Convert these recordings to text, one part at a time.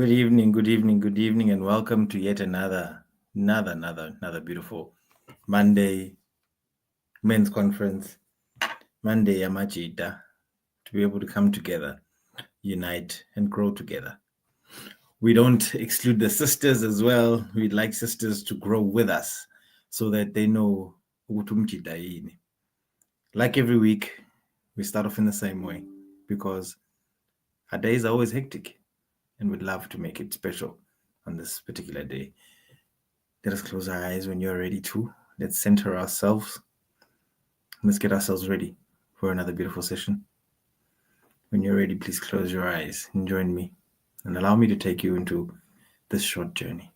Good evening, and welcome to yet another beautiful Monday men's conference, Monday Yamajita, to be able to come together, unite, and grow together. We don't exclude the sisters as well. We'd like sisters to grow with us so that they know ukutumjita yini. Like every week, we start off in the same way because our days are always hectic and we'd love to make it special on this particular day. Let us close our eyes when you're ready to. Let's center ourselves. Let's get ourselves ready for another beautiful session. When you're ready, please close your eyes and join me and allow me to take you into this short journey.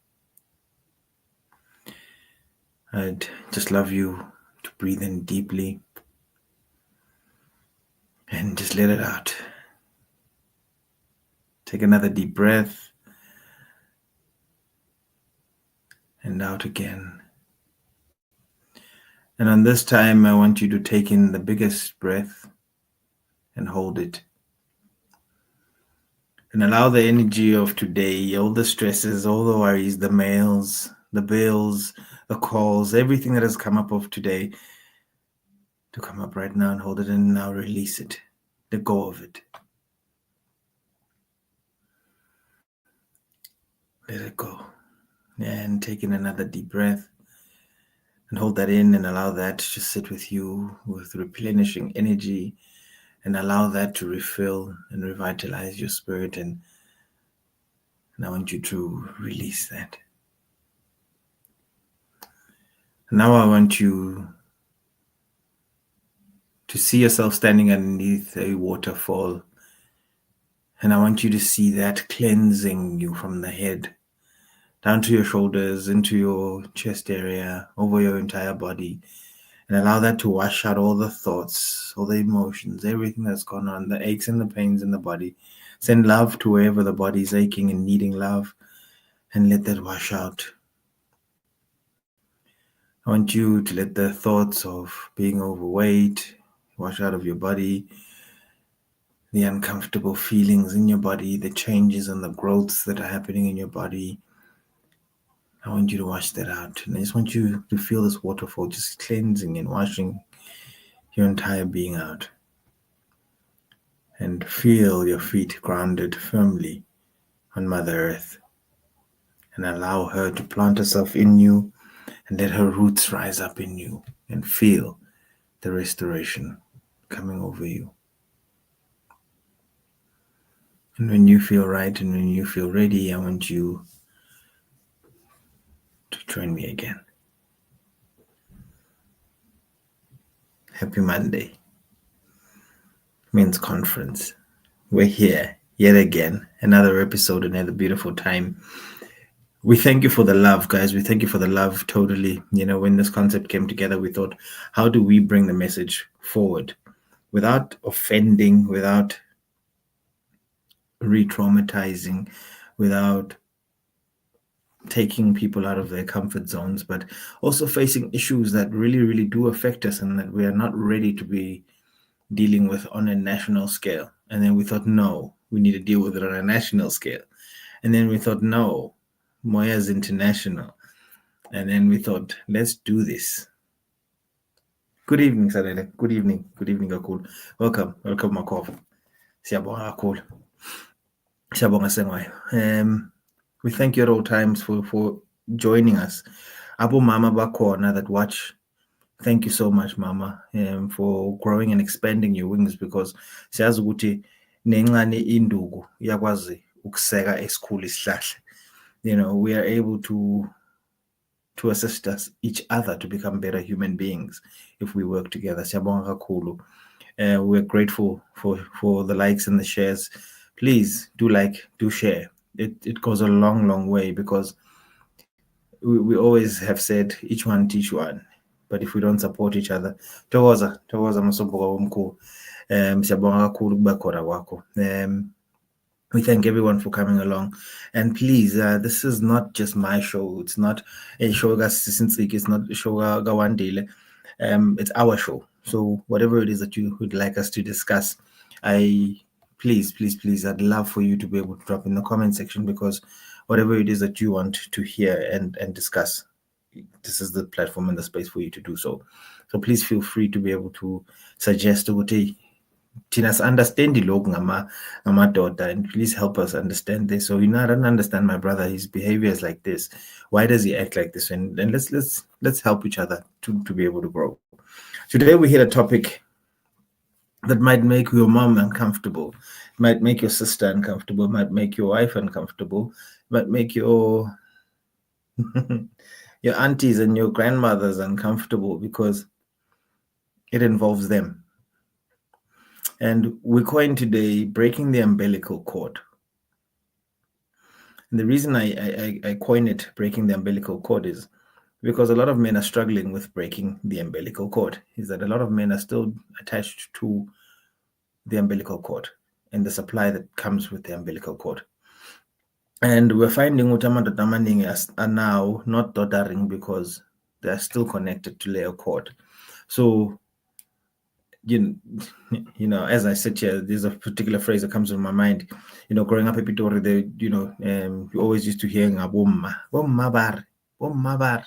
I'd just love you to breathe in deeply and just let it out. Take another deep breath and out again. And on this time, I want you to take in the biggest breath and hold it. And allow the energy of today, all the stresses, all the worries, the mails, the bills, the calls, everything that has come up of today to come up right now and hold it and now release it. Let go of it. Let it go. And take in another deep breath and hold that in and allow that to sit with you with replenishing energy and allow that to refill and revitalize your spirit. And I want you to release that. Now I want you to see yourself standing underneath a waterfall. And I want you to see that cleansing you from the head down to your shoulders, into your chest area, over your entire body. And allow that to wash out all the thoughts, all the emotions, everything that's gone on, the aches and the pains in the body. Send love to wherever the body is aching and needing love, and let that wash out. I want you to let the thoughts of being overweight wash out of your body, the uncomfortable feelings in your body, the changes and the growths that are happening in your body. I want you to wash that out. And I just want you to feel this waterfall just cleansing and washing your entire being out. And feel your feet grounded firmly on Mother Earth. And allow her to plant herself in you and let her roots rise up in you and feel the restoration coming over you. And when you feel right and when you feel ready, I want you to join me again. Happy Monday. Men's Conference. We're here yet again. Another episode, another beautiful time. We thank you for the love, guys. We thank you for the love, totally. You know, when this concept came together, we thought, how do we bring the message forward without offending, without re-traumatizing, without taking people out of their comfort zones, but also facing issues that really, really do affect us and that we are not ready to be dealing with on a national scale. And then we thought, no, we need to deal with it on a national scale. And then we thought, no, Moya's international. And then we thought, let's do this. Good evening, Sadele. Good evening, Akul. Welcome, Makov. Siyabonga Akul. Siyabonga Sengwayo. We thank you at all times for joining us. Abu Mama Bakona that watch. Thank you so much, Mama, for growing and expanding your wings, because siyazi ukuthi nencane induku iyakwazi ukuseka esikhulu isihlahla. You know, we are able to assist us each other to become better human beings if we work together. Siyabonga kakhulu. We're grateful for the likes and the shares. Please do like, do share. It goes a long, long way, because we always have said each one teach one. But if we don't support each other, tokoza masobhuka omkhulu. Siyabonga kakhulu ukuba khona kwakho. We thank everyone for coming along. And please, this is not just my show. It's not a show Since it's not a show Wandile. It's our show. So whatever it is that you would like us to discuss, please, please, please, I'd love for you to be able to drop in the comment section, because whatever it is that you want to hear and discuss, this is the platform and the space for you to do so. So please feel free to be able to suggest ukuthi thina understand lokhu ngamadoda, and please help us understand this. So I don't understand my brother, his behavior is like this, why does he act like this? And let's help each other to be able to grow. Today we hit a topic that might make your mom uncomfortable, might make your sister uncomfortable, might make your wife uncomfortable, might make your your aunties and your grandmothers uncomfortable, because it involves them. And we coined today breaking the umbilical cord. And the reason I coin it breaking the umbilical cord is because a lot of men are struggling with breaking the umbilical cord. Is that a lot of men are still attached to the umbilical cord and the supply that comes with the umbilical cord. And we're finding Utamaning are now not doddering because they're still connected to layer cord. So as I sit here, there's a particular phrase that comes to my mind. Growing up in Pitori, you always used to hear "bomma, bomma bar, bomma bar."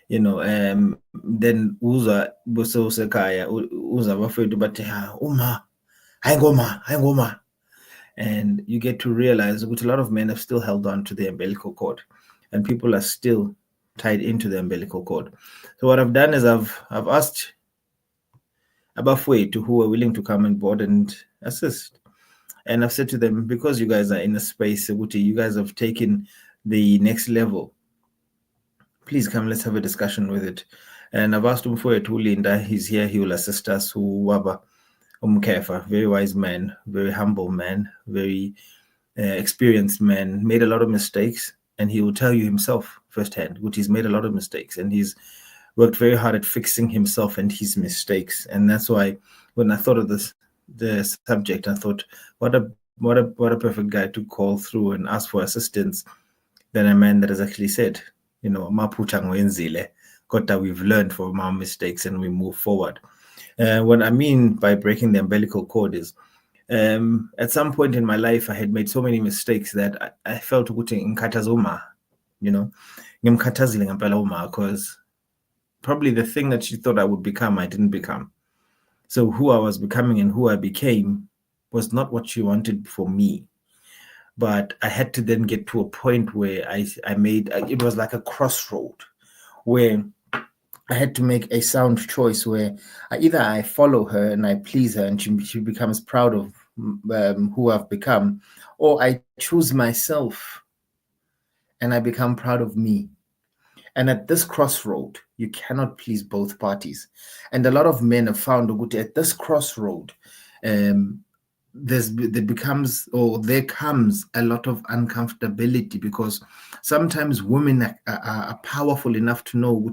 Then uza buso sekaya uza bafethu bathi uma, hayi ngoma. And you get to realize that a lot of men have still held on to the umbilical cord, and people are still tied into the umbilical cord. So what I've done is I've asked Abafwe who are willing to come on board and assist. And I've said to them, because you guys are in a space, you guys have taken the next level, please come, let's have a discussion with it. And I've asked Umfwe Linda, he's here, he will assist us. Waba Umkefa, very wise man, very humble man, very experienced man, made a lot of mistakes, and he will tell you himself firsthand, he's made a lot of mistakes, and he's worked very hard at fixing himself and his mistakes. And that's why when I thought of the subject, I thought, what a perfect guy to call through and ask for assistance than a man that has actually said, maphutha ngoyenzile, kodwa we've learned from our mistakes and we move forward. What I mean by breaking the umbilical cord is, at some point in my life, I had made so many mistakes that I felt ukuthi ngikhathazuma, ngimkhathazile ngempela uma, because probably the thing that she thought I would become, I didn't become. So who I was becoming and who I became was not what she wanted for me. But I had to then get to a point where I made, it was like a crossroad where I had to make a sound choice where either I follow her and I please her and she becomes proud of who I've become, or I choose myself and I become proud of me. And at this crossroad, you cannot please both parties. And a lot of men have found at this crossroad, there comes a lot of uncomfortability, because sometimes women are powerful enough to know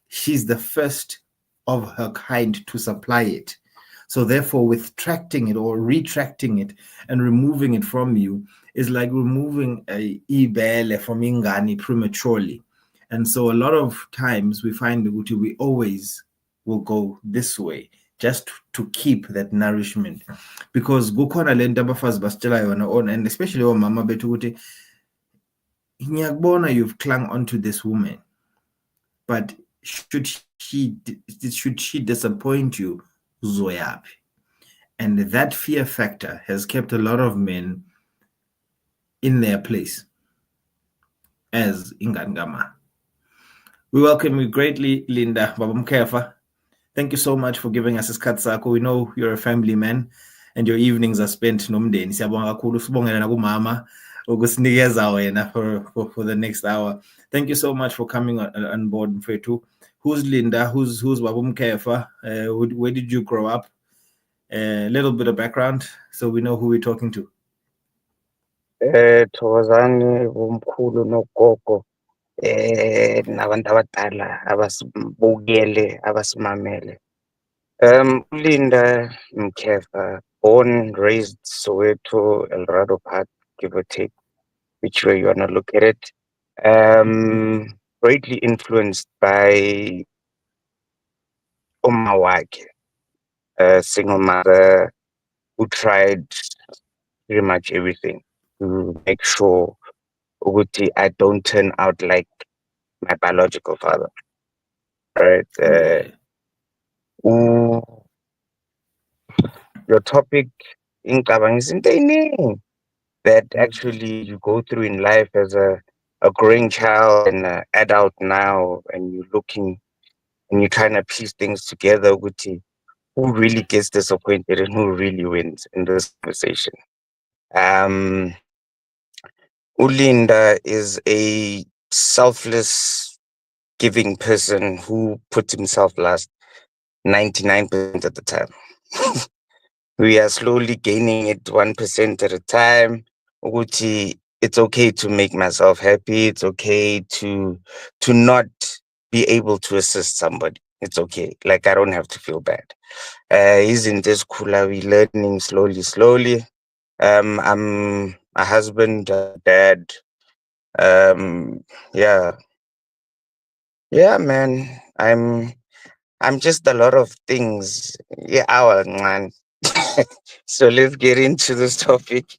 she's the first of her kind to supply it. So therefore, withdrawing it or retracting it and removing it from you is like removing a ibele from ingani prematurely. And so a lot of times we find that we always will go this way just to keep that nourishment. Because kukhona lento abafazi basitshela yona, and especially omama bethu ukuthi ngiyakubona you've clung onto this woman, but should she disappoint you, uzoyaphi? And that fear factor has kept a lot of men in their place as ingangama. We welcome you greatly, Linda Babamkefa. Thank you so much for giving us isikhathi sakho. We know you're a family man and your evenings are spent nomndeni. Siyabonga kakhulu, sibongela nakumama ukusinikeza wena for the next hour. Thank you so much for coming on board, Mfethu. Who's Linda? Who's Babamkefa? Where did you grow up? A little bit of background so we know who we're talking to. Thokozani bomkhulu nogogo nabantu abadala abasibukele abasimamele. Linda Mkefa, born, raised Soweto, Eldorado Park, give or take, which way you wanna look at it. Greatly influenced by umma wakhe, single mother, who tried pretty much everything to make sure ukuthi I don't turn out like my biological father. Right? Yeah. U- your topic in is into that actually you go through in life as a growing child and an adult now, and you're looking and you're trying to piece things together with who really gets disappointed and who really wins in this conversation. Um, Ulinda is a selfless, giving person who puts himself last 99% of the time. We are slowly gaining it 1% at a time. Ukuthi, it's okay to make myself happy. It's okay to not be able to assist somebody. It's okay. Like I don't have to feel bad. Isn't this cool? Are we learning slowly, slowly? I'm a husband, a dad. Um, yeah, yeah, man. I'm just a lot of things. Yeah, our man. So let's get into this topic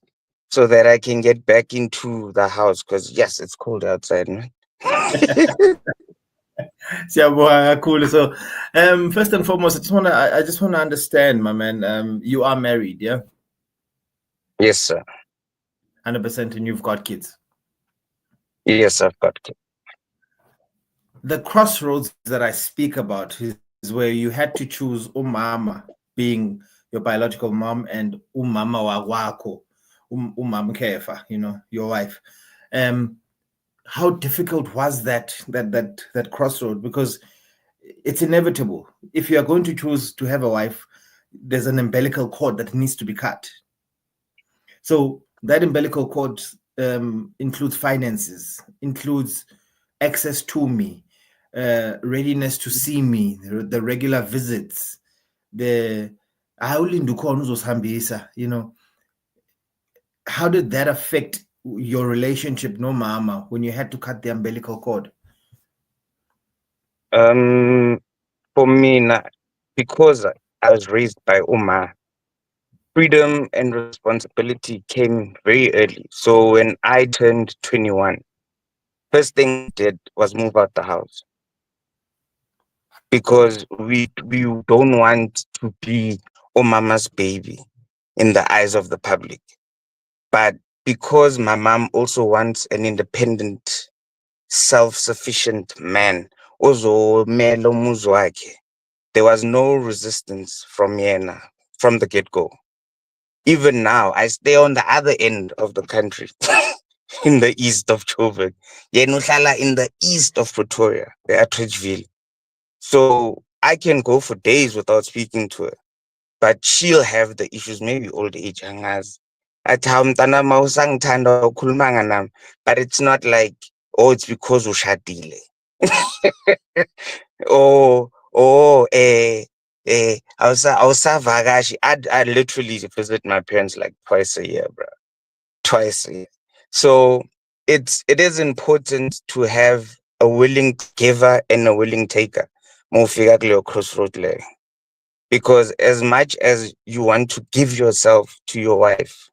so that I can get back into the house because yes, it's cold outside, man. Siyabonga kakhulu. So, first and foremost, I just wanna understand, my man. You are married, yeah, Yes, sir. 100%, and you've got kids. Yes, I've got kids. The crossroads that I speak about is where you had to choose umama, being your biological mom, and umama wawako, umam kefa, your wife. Um, how difficult was that crossroad? Because it's inevitable. If you are going to choose to have a wife, there's an umbilical cord that needs to be cut. So that umbilical cord includes finances, includes access to me, readiness to see me, the regular visits, the how did that affect your relationship, no mama, when you had to cut the umbilical cord? Um, for me, because I was raised by Uma, freedom and responsibility came very early. So when I turned 21, first thing I did was move out the house because we don't want to be Mama's baby in the eyes of the public. But because my mom also wants an independent, self-sufficient man, ozomela umuzi wakhe, there was no resistance from Yena from the get-go. Even now, I stay on the other end of the country, in the east of Joburg. Yena uhlala in the east of Pretoria, the Atteridgeville. So I can go for days without speaking to her, but she'll have the issues, maybe old age, angazi. Athi hawu mntana mawusangithanda ukhulumanga nami, but it's not like, oh, it's because ushadile. Awusavakashi. I literally visit my parents like twice a year, bro. Twice a year. So it is important to have a willing giver and a willing taker. Mawufika kuleyo crossroad leyo. Because as much as you want to give yourself to your wife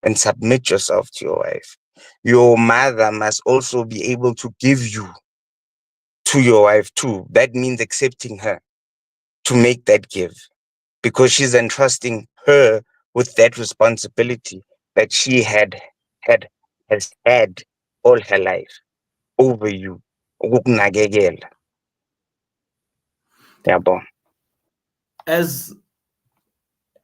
and submit yourself to your wife, your mother must also be able to give you to your wife too. That means accepting her to make that give because she's entrusting her with that responsibility that she had has had all her life over you. Ukukunakekela. Yabo. As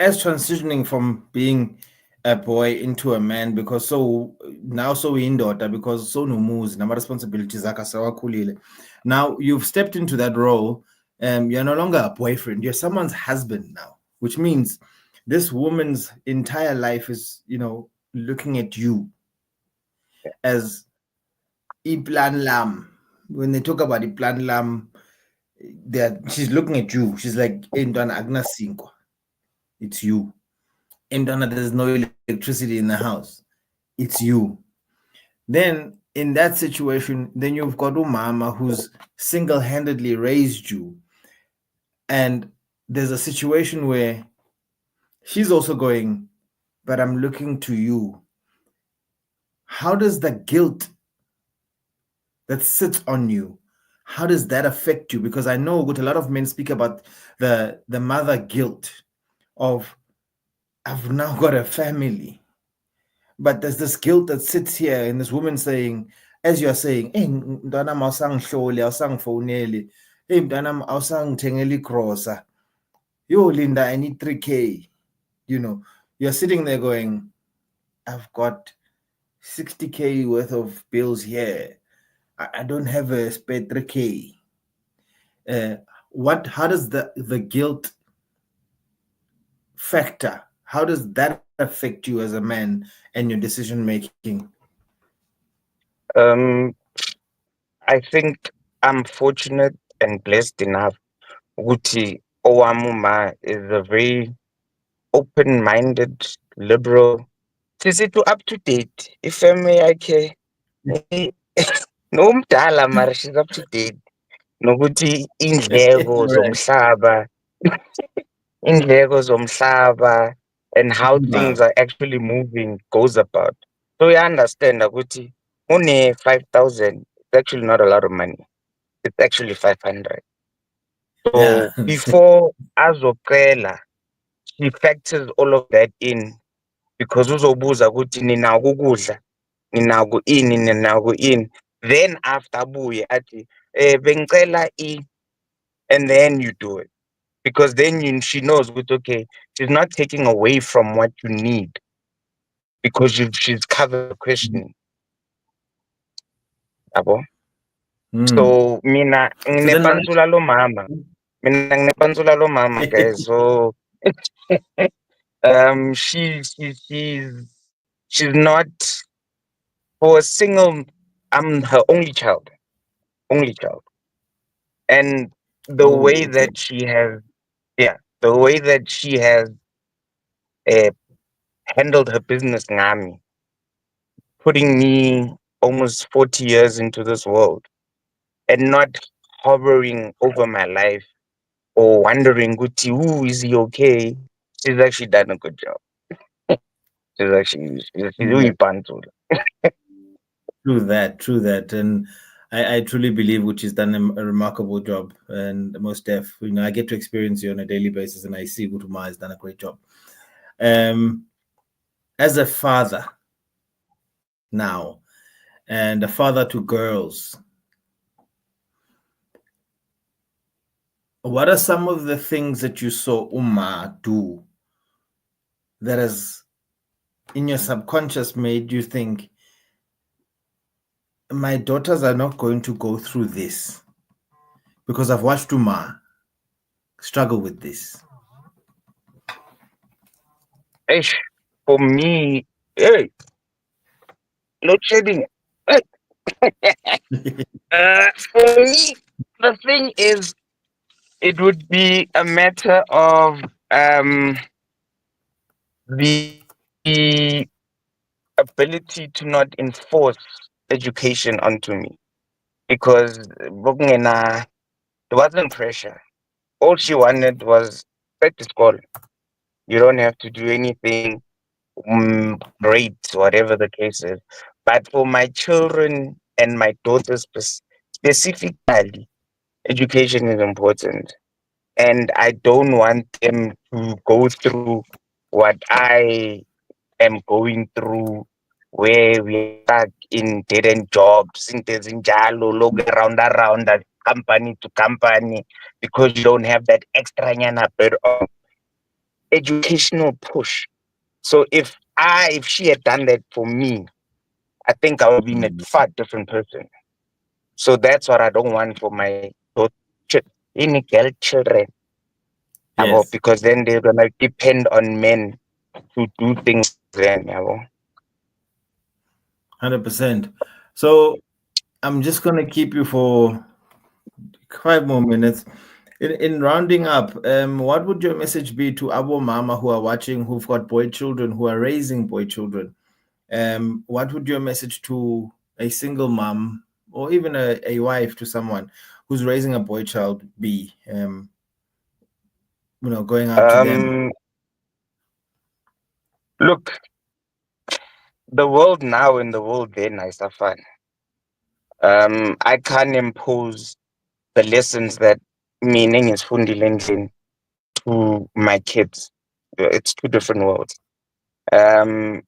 transitioning from being a boy into a man, because so now so indoda, because so nomuzi nama responsibilities akasawakhulile. Now you've stepped into that role. You're no longer a boyfriend, you're someone's husband now, which means this woman's entire life is, looking at you as iplan lam. When they talk about iplan lam, she's looking at you, she's like, Agna Cinco, it's you. There's no electricity in the house, it's you. Then in that situation, then you've got umama who's single-handedly raised you, and there's a situation where she's also going, but I'm looking to you. How does the guilt that sits on you, how does that affect you? Because I know what a lot of men speak about, the mother guilt of, I've now got a family. But there's this guilt that sits here in this woman saying, as you're saying, hey, mntanam awusangihloli, awusangifoneli, hey, mntanam awusangithengeli igrosa, yo, Linda, I need 3K. You know, you're sitting there going, I've got 60K worth of bills here. I don't have a spare 3K. Uh, how does the guilt factor, how does that affect you as a man and your decision making? Um, I think I'm fortunate and blessed enough. Guti Owamuma is a very open-minded, liberal. She's to up to date. If I may, I can. No mdala mara she's up to date. Nokuthi indleko Right. zomhlaba, indleko zomhlaba, and how things Wow. are actually moving goes about. So you understand ukuthi une 5,000, it's actually not a lot of money. It's actually 500. Yeah. So before azocela, he factors all of that in because uzobuza ukuthi ninako ukudla, ninako ini, ninako ini. Then after abuye athi bengicela and then you do it. Because then she knows with okay, she's not taking away from what you need because she's covered the question. Yabo? Mm. So So then, mina nginepantsula lo mama guys. So she's not for a single. I'm her only child, and the way oh, okay. that she has, yeah, the way that she has uh, handled her business, ngami, putting me almost 40 years into this world and not hovering over my life or wondering, Guti, ooh, is he okay? She's actually done a good job. She's Yeah, really pantsula. true that, and I truly believe which has done a remarkable job, and most deaf. You know, I get to experience you on a daily basis, and I see Gutuma has done a great job. Um, as a father now, and a father to girls, what are some of the things that you saw Uma do that has in your subconscious made you think, my daughters are not going to go through this because I've watched Uma struggle with this? Ish, for me, hey, load shedding. Hey, for me, the thing is, it would be a matter of the ability to not enforce education onto me because there wasn't pressure. All she wanted was back to school. You don't have to do anything great, whatever the case is. But for my children and my daughters specifically, education is important. And I don't want them to go through what I am going through, where we are stuck in dead end jobs, in Tezinjalo, look around that company to company, because you don't have that extra nyana bit of educational push. So if she had done that for me, I think I would be a far different person. So that's what I don't want for my any girl children. Yes, Because then they're gonna depend on men to do things then. 100%. So I'm just going to keep you for 5 more minutes. In rounding up, what would your message be to Abo Mama who are watching, who've got boy children, who are raising boy children? What would your message to a single mom or even a wife to someone who's raising a boy child be? Going out to them. Um, Look, the world now and the world then is fun. I can't impose the lessons that meaning is Fundilendin to my kids. It's two different worlds. Um,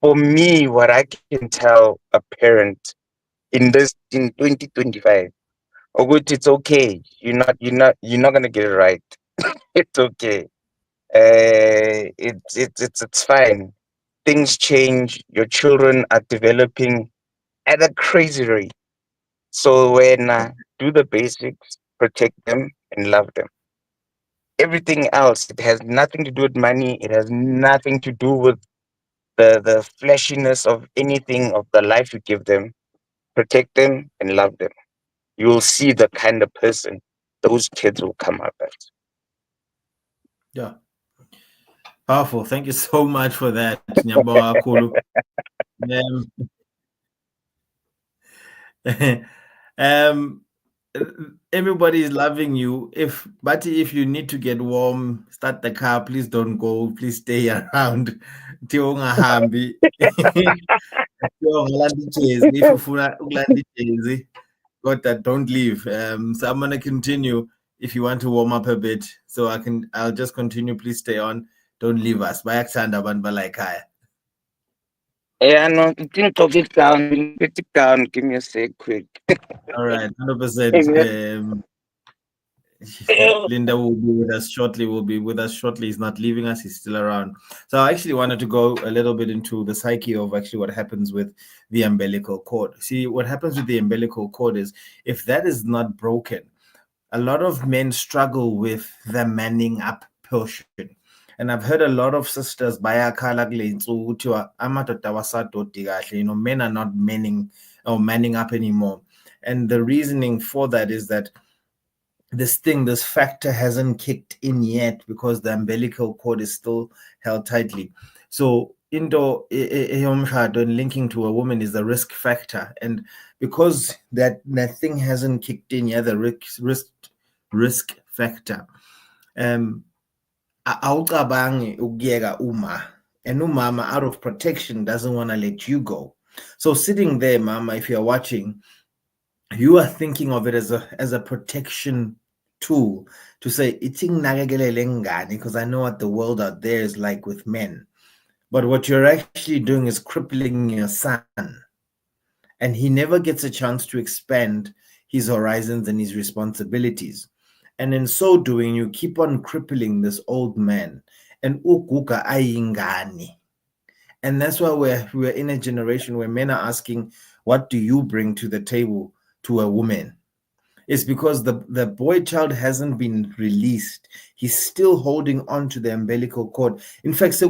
for me, what I can tell a parent in 2025, Ogut, it's okay. You're not gonna get it right. It's okay. It's fine. Things change. Your children are developing at a crazy rate. So when do the basics, protect them and love them. Everything else, it has nothing to do with money. It has nothing to do with the flashiness of anything of the life you give them. Protect them and love them. You will see the kind of person those kids will come up as. Yeah, powerful. Thank you so much for that, Nyabonga kakhulu. Um, everybody is loving you. If you need to get warm, start the car. Please don't go. Please stay around. Till ungahambi. Till ungalanda ijezi. If ufuna ukulanda ijezi, kodwa don't leave. So I'm gonna continue. If you want to warm up a bit, so I'll just continue. Please stay on. Don't leave us. Bayakuthanda abantu balayikhaya. Yeah, no, you can talk it down. You put it down. Give me a sec, quick. All right, 100%. Linda will be with us shortly. Will be with us shortly. He's not leaving us. He's still around. So I actually wanted to go a little bit into the psyche of actually what happens with the umbilical cord. See, what happens with the umbilical cord is if that is not broken, a lot of men struggle with the manning up portion. And I've heard a lot of sisters bayakhala kule nsuku kuthiwa amadoda awasadodi kahle. Men are not manning up anymore. And the reasoning for that is that this factor hasn't kicked in yet because the umbilical cord is still held tightly. So eyomshado and linking to a woman is the risk factor, and because that thing hasn't kicked in yet, the risk factor. Awucabangi ukuyeka uma, and umama out of protection doesn't want to let you go. So sitting there, mama, if you're watching, you are thinking of it as a protection tool to say because I know what the world out there is like with men. But what you're actually doing is crippling your son, and he never gets a chance to expand his horizons and his responsibilities. And in so doing, you keep on crippling this old man. And ukuka ayingani. And that's why we're in a generation where men are asking, what do you bring to the table to a woman? It's because the boy child hasn't been released. He's still holding on to the umbilical cord. In fact, to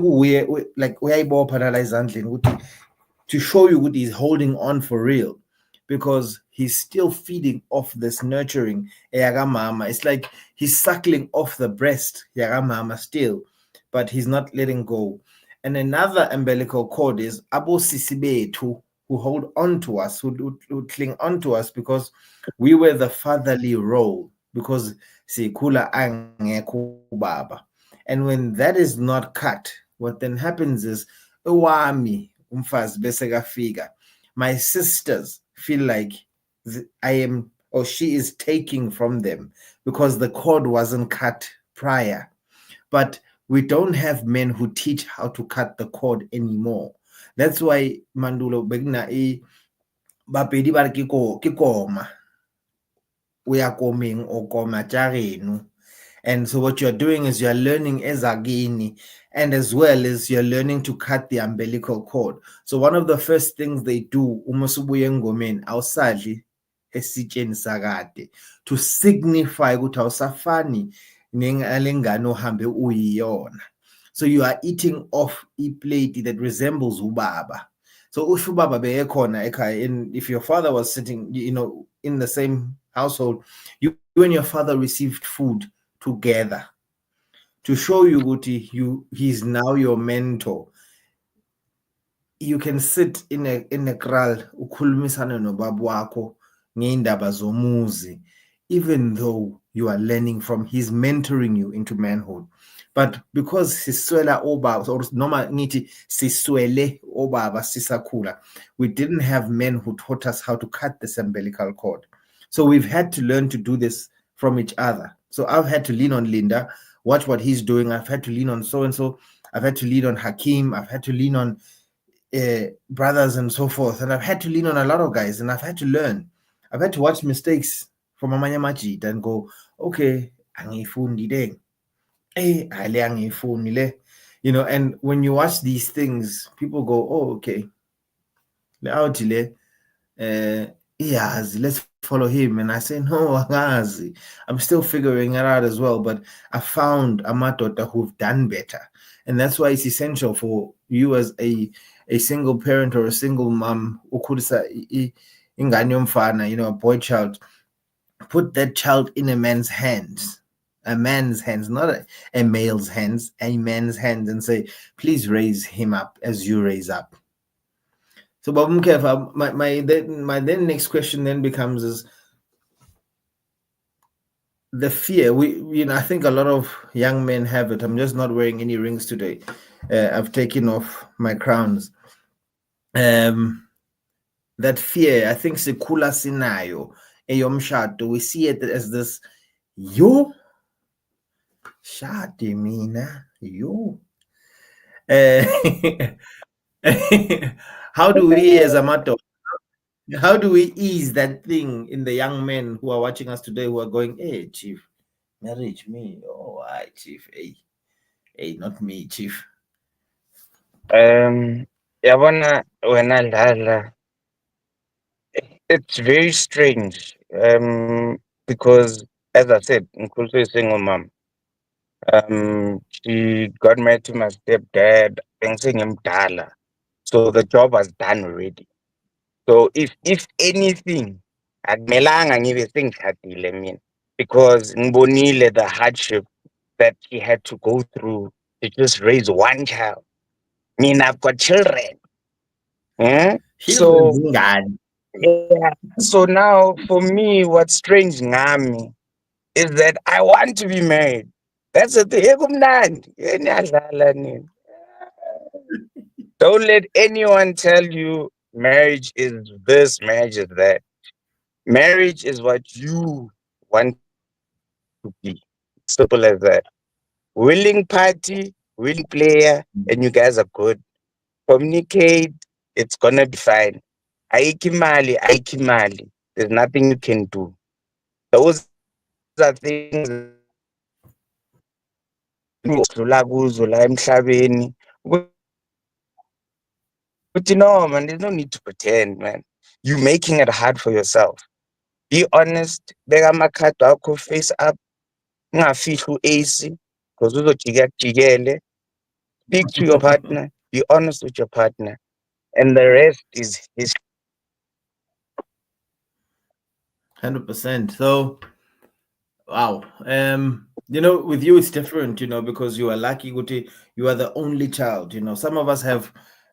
show you what he's holding on for real, because he's still feeding off this nurturing mama. It's like he's suckling off the breast mama still, but he's not letting go. And another umbilical cord is abo sisibetu, who hold on to us, who cling on to us because we were the fatherly role, because sikula angekho baba. And when that is not cut, what then happens is owami umfazi bese kafika, my sisters feel like I am, or she is taking from them because the cord wasn't cut prior. But we don't have men who teach how to cut the cord anymore. That's why Mandulo begna e bapedi ba re ke koma, we are coming or koma tja. And so what you're doing is you're learning ezagini, and as well as you're learning to cut the umbilical cord. So one of the first things they do, umasubuye engomeni awusadli esitsheni sakade, to signify ukuthi awusafani nengane ohambe uyiyona. So you are eating off a plate that resembles ubaba. So usho ubaba beyekhona ekhaya, and if your father was sitting, in the same household, you and your father received food together to show you Guti, he's now your mentor. You can sit in a kraal ukhulumisane nobaba wakho ngeindaba zomuzi, even though you are learning from, he's mentoring you into manhood. But because siswela obaba, or noma ngithi siswele obaba sisakhula, we didn't have men who taught us how to cut this umbilical cord. So we've had to learn to do this from each other. So I've had to lean on Linda, watch what he's doing. I've had to lean on so and so. I've had to lean on Hakeem. I've had to lean on brothers and so forth. And I've had to lean on a lot of guys, and I've had to learn. I've had to watch mistakes from Amanya Majid and go, okay, angifundile. Ale angifundile. You know, and when you watch these things, people go, oh, okay. Yes, let's follow him. And I say, no, angazi. I'm still figuring it out as well. But I found amadota who've done better. And that's why it's essential for you as a single parent or a single mom, ukhulisa ingane yomfana, you know, a boy child, put that child in a man's hands, not a male's hands, a man's hands, and say, please raise him up as you raise up. So, Babum Kev, my then next question then becomes is the fear. I think a lot of young men have it. I'm just not wearing any rings today. I've taken off my crowns. That fear, I think sikula sinayo eyomshado. We see it as this, yo, shadi mina, yo. How do we as a matter? How do we ease that thing in the young men who are watching us today who are going, hey, Chief, marriage me? Oh, I, Chief, hey, not me, Chief. Yabona wena Dladla, it's very strange. Because as I said, Nkusu is single mom. She got married to my stepdad, dancing him Dala. So the job was done already. So if anything, akumelanga ngibe sengishadile mina, because ngibonile the hardship that she had to go through to just raise one child. I mean, I've got children. Children So zingane. yeah. So now for me, what's strange ngami is that I want to be married. That's the thing. Kumnandi. Niyadlala nina. Don't let anyone tell you marriage is this, marriage is that. Marriage is what you want to be. Simple as that. Willing party, willing player, and you guys are good. Communicate, it's gonna be fine. Aiki mali. There's nothing you can do. Those are things that udlula kuzo la emhlabeni. But no, man, there's no need to pretend, man. You making it hard for yourself. Be honest, beka amakhadi akho face up, ungafihli u-AC, because uzojika kujikele. Speak to your partner, be honest with your partner, and the rest is history. 100%. So, wow. With you it's different, because you are lucky, Guti. You are the only child. Some of us have.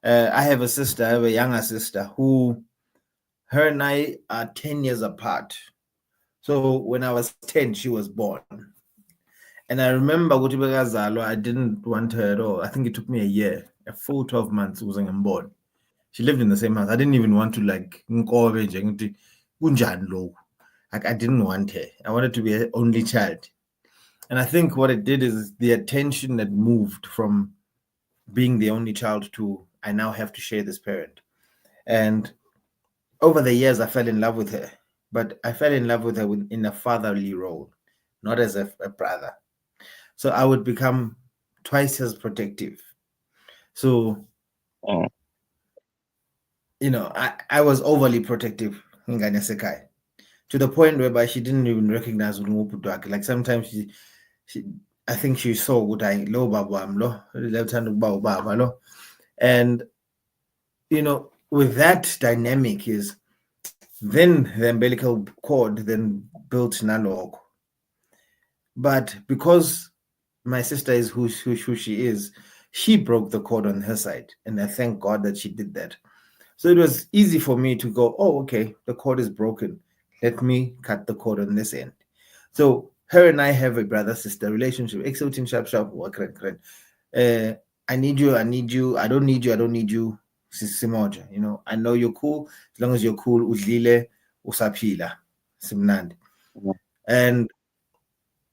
I have a sister. I have a younger sister who, her and I are 10 years apart. So when I was 10, she was born. And I remember Guti Begazalo, I didn't want her at all. I think it took me a year, a full 12 months wasn't born. She lived in the same house. I didn't even want to like kunjani lo. Like I didn't want her. I wanted to be an only child. And I think what it did is the attention that moved from being the only child to I now have to share this parent. And over the years, I fell in love with her. But I fell in love with her in a fatherly role, not as a brother. So I would become twice as protective. So, Mm. I was overly protective in Ganya Sekai, to the point whereby she didn't even recognize Ungupu. Like sometimes she I think she saw what I lo babam lo left hand baba lo. And with that dynamic is then the umbilical cord then built Nalog. But because my sister is who she is, she broke the cord on her side. And I thank God that she did that. So it was easy for me to go, oh, okay, the cord is broken. Let me cut the cord on this end. So her and I have a brother-sister relationship. Exotin sharp sharp work. I need you, I need you, I don't need you, I don't need you. Simoja, you know, I know you're cool. As long as you're cool, udlile, usaphila, simnandi. And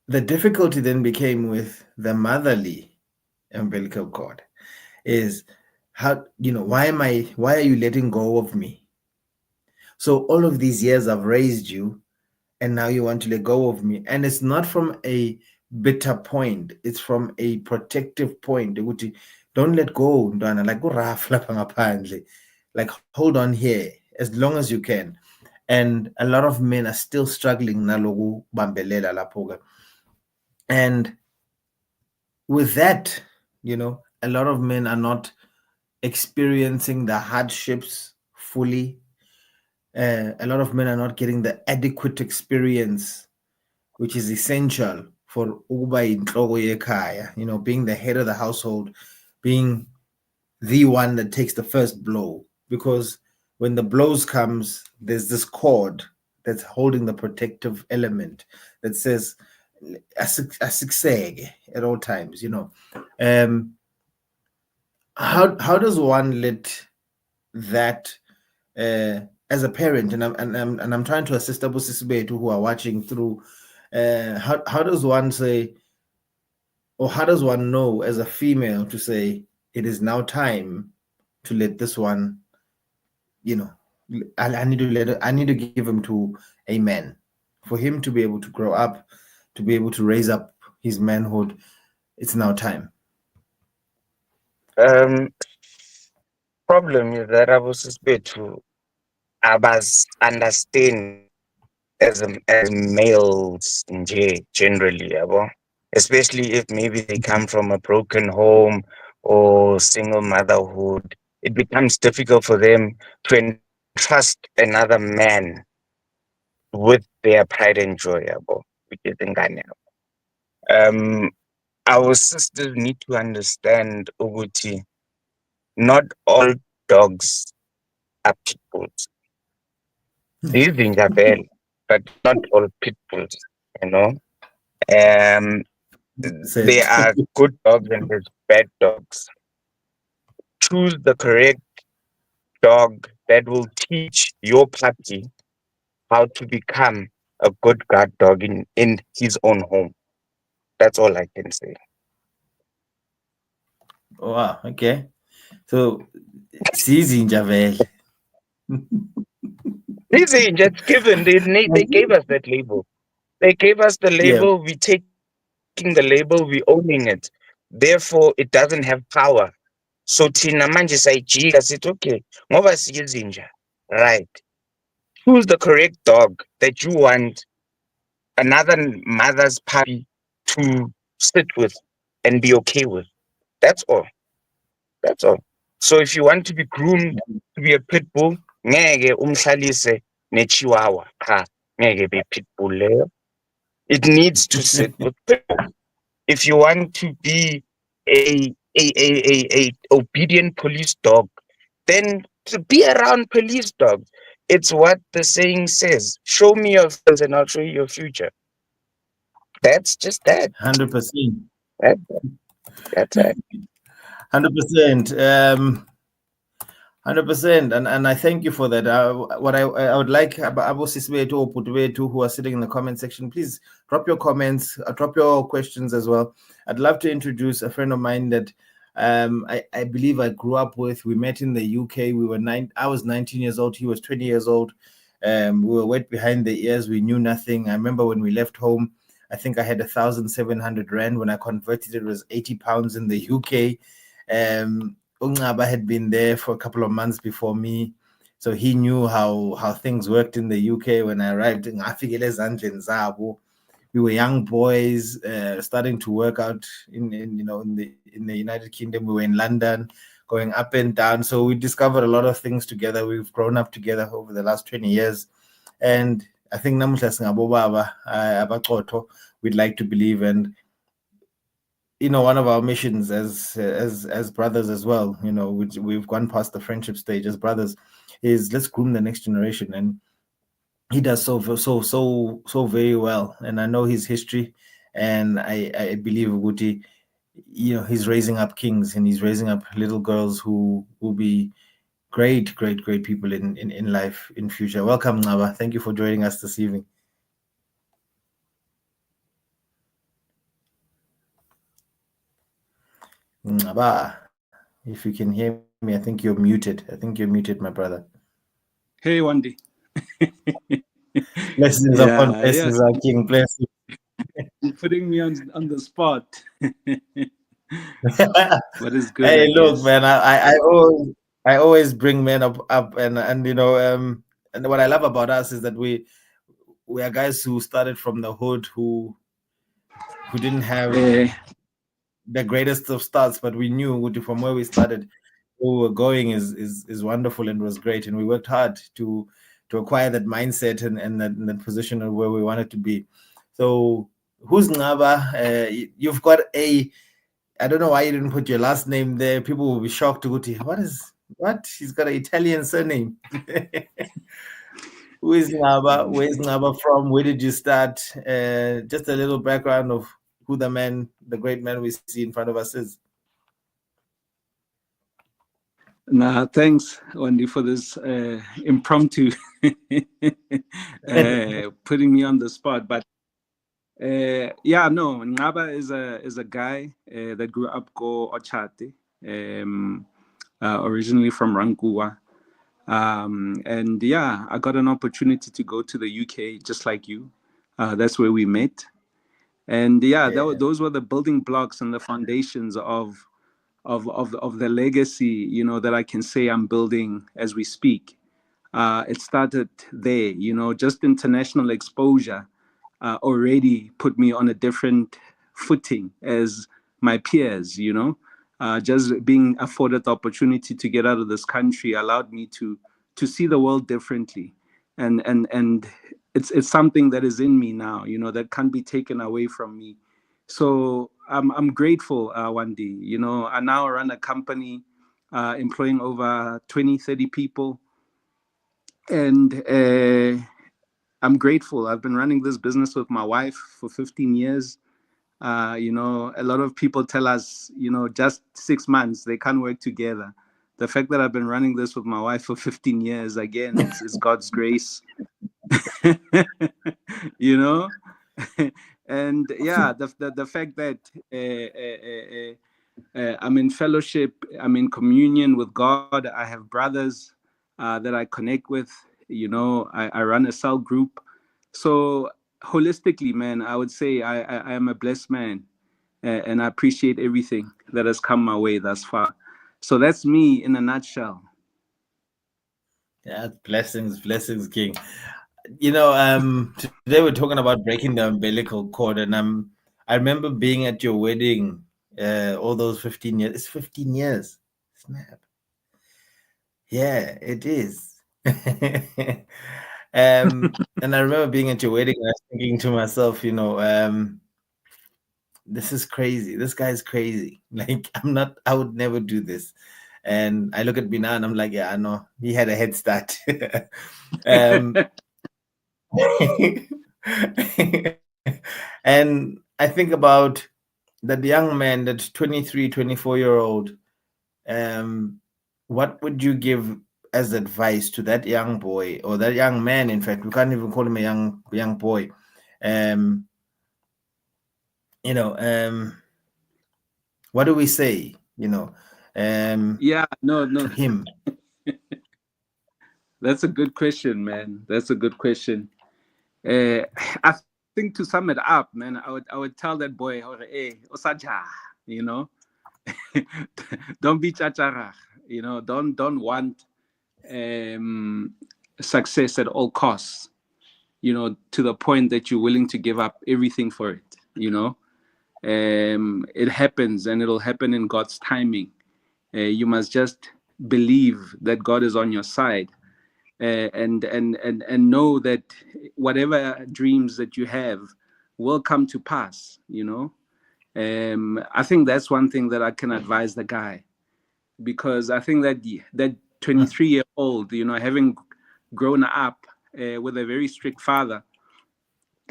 the difficulty then became with the motherly umbilical cord is how, you know, why are you letting go of me? So all of these years I've raised you, and now you want to let go of me. And it's not from a bitter point, it's from a protective point. Don't let go, Ndana, like go rough lapha ngaphandle. Like hold on here as long as you can. And a lot of men are still struggling naloku bambelela lapho. And with that, you know, a lot of men are not experiencing the hardships fully. A lot of men are not getting the adequate experience, which is essential for uba inhloko yekhaya, you know, being the head of the household, being the one that takes the first blow. Because when the blows comes, there's this cord that's holding the protective element that says asikuseke at all times, you know. Um, how does one let that as a parent, and I'm trying to assist Abu Sisibetu who are watching through, how does one say, or how does one know as a female to say it is now time to let this one, you know, I need to I need to give him to a man for him to be able to grow up, to be able to raise up his manhood. It's now time. Um, Problem is that I was suspect to abas understand as males generally, yabo. Especially if maybe they come from a broken home or single motherhood, it becomes difficult for them to entrust another man with their pride and joy, yabo, which is ingane yabo. Um, our sisters need to understand ukuthi not all dogs are pit bulls. These things are bad, but not all pit bulls, you know. Um, Said there are good dogs and there's bad dogs. Choose the correct dog that will teach your puppy how to become a good guard dog in his own home. That's all I can say. wow, okay. So sizinja vele. These are just given. They gave us that label. They gave us the Yeah, label. We taking the label. We owning it. Therefore, it doesn't have power. So thina manje sayijika sithi okay, ngoba siyizinja, right? Choose the correct dog that you want another mother's puppy to sit with and be okay with. That's all. That's all. So if you want to be groomed to be a pit bull, ngeke umhlalise nechihuahua. Cha, ngeke be pit bull leyo. It needs to sit with pit bull. If you want to be a obedient police dog, then to be around police dogs. It's what the saying says. Show me your friends and I'll show you your future. That's just that. 100%. that that's it. 100%. 100%, and I thank you for that. What I would like Abu Sisbetu or Putubetu who are sitting in the comment section, please drop your comments, drop your questions as well. I'd love to introduce a friend of mine that I believe I grew up with. We met in the UK. I was 19 years old. He was 20 years old. We were wet behind the ears. We knew nothing. I remember when we left home, I think I had 1,700 rand. When I converted, it was 80 pounds in the UK. Ungaba had been there for a couple of months before me, so he knew how things worked in the UK. When I arrived in we were young boys starting to work out in the United Kingdom. We were in London, going up and down. So we discovered a lot of things together. We've grown up together over the last 20 years, and I think namuhla singabo baba abaxotho, we'd like to believe. And one of our missions as brothers as well, we've gone past the friendship stage as brothers, is let's groom the next generation. And he does so very well, and I know his history, and I believe Guti, he's raising up kings and he's raising up little girls who will be great people in life in future. Welcome, Naba. Thank you for joining us this evening. Naba, if you can hear me, I think you're muted. I think you're muted, my brother. Hey, Wandi. Blessings upon Yeah, blessings, yes. our King. Blessings. You're putting me on the spot. But it's good, Hey, I look, guess. man. I always bring men up, and and what I love about us is that we are guys who started from the hood, who didn't have Uh, the greatest of starts, but we knew from where we started, where we were going is wonderful and was great, and we worked hard to acquire that mindset and that position of where we wanted to be. So, who's Ngaba? You've got a I don't know why you didn't put your last name there. People will be shocked to go to what? He's got an Italian surname. Who is Ngaba? Where's Ngaba from? Where did you start? Just a little background of who the great man we see in front of us is. nah, thanks, Wandi, for this impromptu putting me on the spot. But yeah, no, Ngaba is a guy that grew up go Ochate, originally from Rankuwa. And yeah, I got an opportunity to go to the UK just like you. That's where we met. And yeah, Yeah. those were the building blocks and the foundations of the legacy, that I can say I'm building as we speak. It started there, just international exposure already put me on a different footing as my peers, just being afforded the opportunity to get out of this country allowed me to see the world differently. And it's something that is in me now, that can't be taken away from me. So I'm grateful, Wandi. I now run a company employing over 20, 30 people. And I'm grateful. I've been running this business with my wife for 15 years. A lot of people tell us, just 6 months, they can't work together. The fact that I've been running this with my wife for 15 years, again, it's God's grace. you know and yeah, the fact that I'm in fellowship, I'm in communion with God, I have brothers that I connect with. I run a cell group. So holistically, man, I would say I am a blessed man, and I appreciate everything that has come my way thus far. So that's me in a nutshell. Yeah, blessings, King. Today we're talking about breaking the umbilical cord, and I remember being at your wedding, all those 15 years. It's 15 years. Snap. Yeah, it is. And I remember being at your wedding and I was thinking to myself, this is crazy. This guy's crazy. Like, I would never do this. And I look at Bina and I'm like, yeah, I know. He had a head start. um, and I think about that young man, that 23, 24-year old. Um, what would you give as advice to that young boy or that young man? In fact, we can't even call him a young boy. Um, you know, what do we say? Yeah, no, To him. that's a good question, man. That's a good question. Uh, I think to sum it up, man, I would tell that boy, hey, osaja, you know, don't be chachara, don't want um, success at all costs, to the point that you're willing to give up everything for it, it happens and it'll happen in God's timing. You must just believe that God is on your side, and know that whatever dreams that you have will come to pass. I think that's one thing that I can advise the guy, because I think that that 23-year-old, having grown up with a very strict father,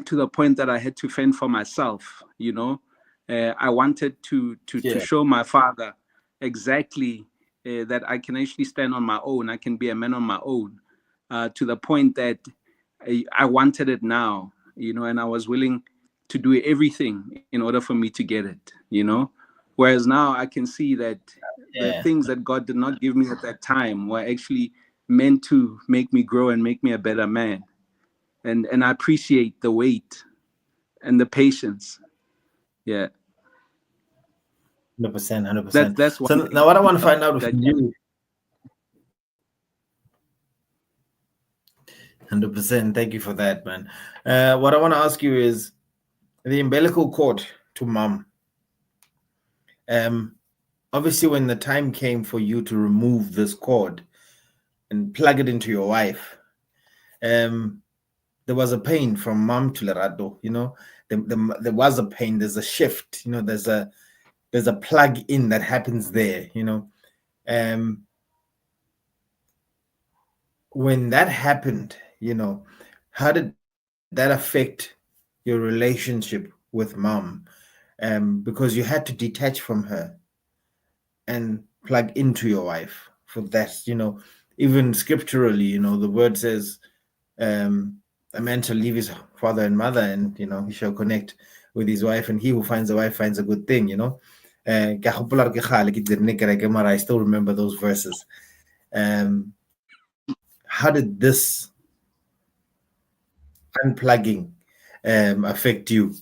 to the point that I had to fend for myself. I wanted to Yeah. show my father exactly that I can actually stand on my own. I can be a man on my own. To the point that I wanted it now, and I was willing to do everything in order for me to get it. Whereas now I can see that the Yeah. things that God did not give me at that time were actually meant to make me grow and make me a better man. And I appreciate the wait and the patience. Yeah, 100%, that's 100%. that's one So thing now what I want to find out that from you, 100%, thank you for that, man. What I want to ask you is the umbilical cord to mom. Um, Obviously, when the time came for you to remove this cord and plug it into your wife, um, there was a pain from mom to Lerato. There was a pain. There's a shift. There's a plug in that happens there. Um, when that happened, how did that affect your relationship with mom? Because you had to detach from her and plug into your wife for that. Even scripturally, the word says, a man shall leave his father and mother, and he shall connect with his wife, and he who finds a wife finds a good thing. I still remember those verses. How did this unplugging affect you?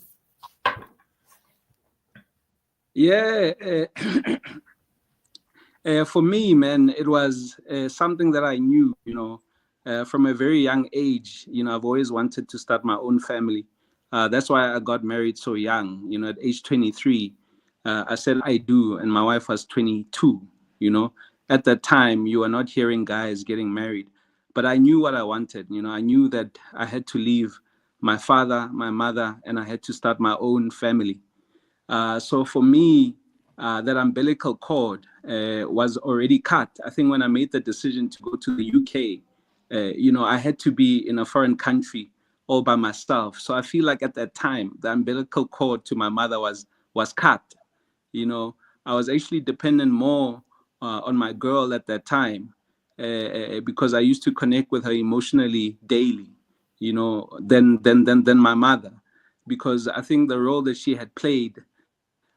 Yeah. For me, man, it was something that I knew, from a very young age. I've always wanted to start my own family. That's why I got married so young, at age 23. I said I do, and my wife was 22. At that time, you were not hearing guys getting married. But I knew what I wanted. I knew that I had to leave my father, my mother, and I had to start my own family. So for me, that umbilical cord was already cut. I think when I made the decision to go to the UK, I had to be in a foreign country all by myself. So I feel like at that time, the umbilical cord to my mother was cut. I was actually dependent more on my girl at that time, because I used to connect with her emotionally daily, than my mother, because I think the role that she had played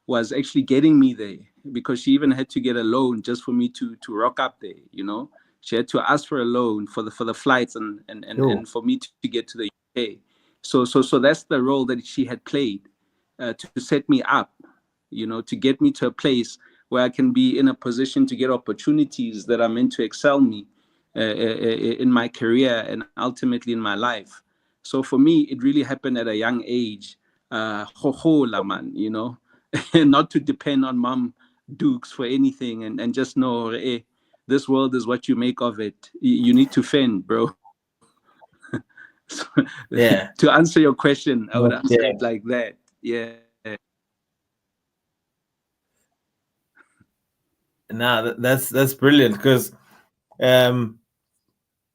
was actually getting me there, because she even had to get a loan just for me to rock up there. She had to ask for a loan for the flights, and Yo, for me to get to the UK. So that's the role that she had played, to set me up, to get me to a place where I can be in a position to get opportunities that are meant to excel me in my career and ultimately in my life. So for me, it really happened at a young age. Man, not to depend on mom dukes for anything, and just know, hey, this world is what you make of it. You need to fend, bro. So, yeah. to answer your question, I would answer it Yeah. like that. Yeah. Nah, that's brilliant because um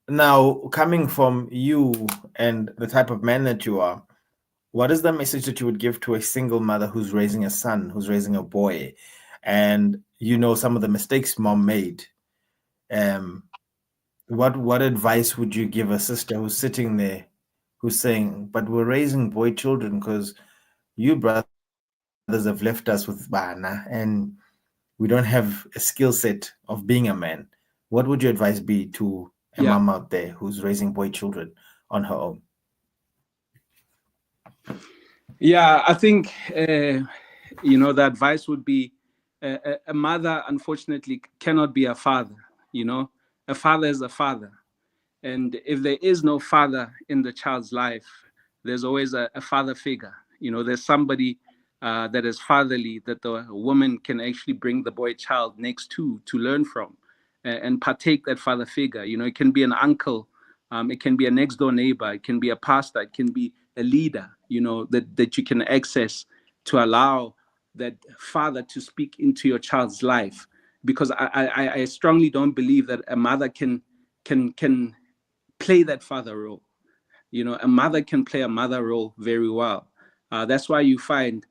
now coming from you and the type of man that you are, what is the message that you would give to a single mother who's raising a son, who's raising a boy, and some of the mistakes mom made? Um, what advice would you give a sister who's sitting there, who's saying, "But we're raising boy children because you brothers have left us with bana, and we don't have a skill set of being a man." What would your advice be to a mom Yeah. out there who's raising boy children on her own? Yeah, I think the advice would be, a mother unfortunately cannot be a father. You know, a father is a father, and if there is no father in the child's life, there's always a father figure. There's somebody that is fatherly that the woman can actually bring the boy child next to learn from, and partake that father figure. It can be an uncle, it can be a next door neighbor, it can be a pastor, it can be a leader. That you can access to allow that father to speak into your child's life, because I strongly don't believe that a mother can play that father role. A mother can play a mother role very well. That's why you find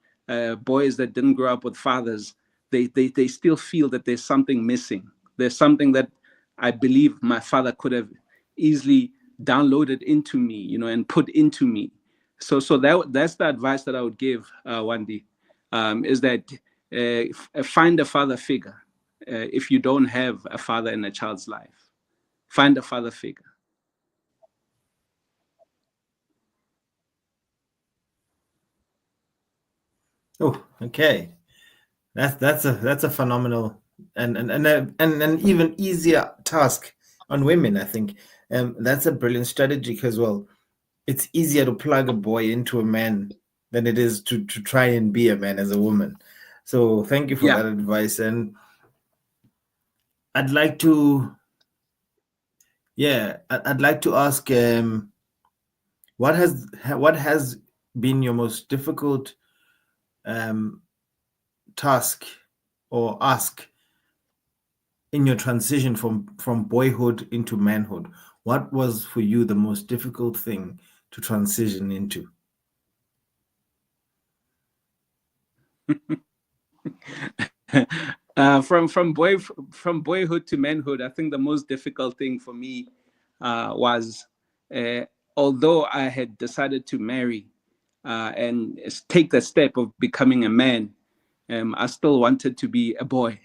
boys that didn't grow up with fathers, they still feel that there's something missing. There's something that I believe my father could have easily downloaded into me, and put into me. So that's the advice that I would give, Wandi, is that find a father figure. If you don't have a father in a child's life, find a father figure. Oh, okay. That's a phenomenal and an even easier task on women, I think. That's a brilliant strategy because, well, it's easier to plug a boy into a man than it is to try and be a man as a woman. So thank you for Yeah. that advice. And I'd like to, yeah, I'd like to ask, what has been your most difficult um, task or ask in your transition from boyhood into manhood? What was for you the most difficult thing to transition into? From boyhood to manhood, I think the most difficult thing for me was, uh, although I had decided to marry and take the step of becoming a man, I still wanted to be a boy.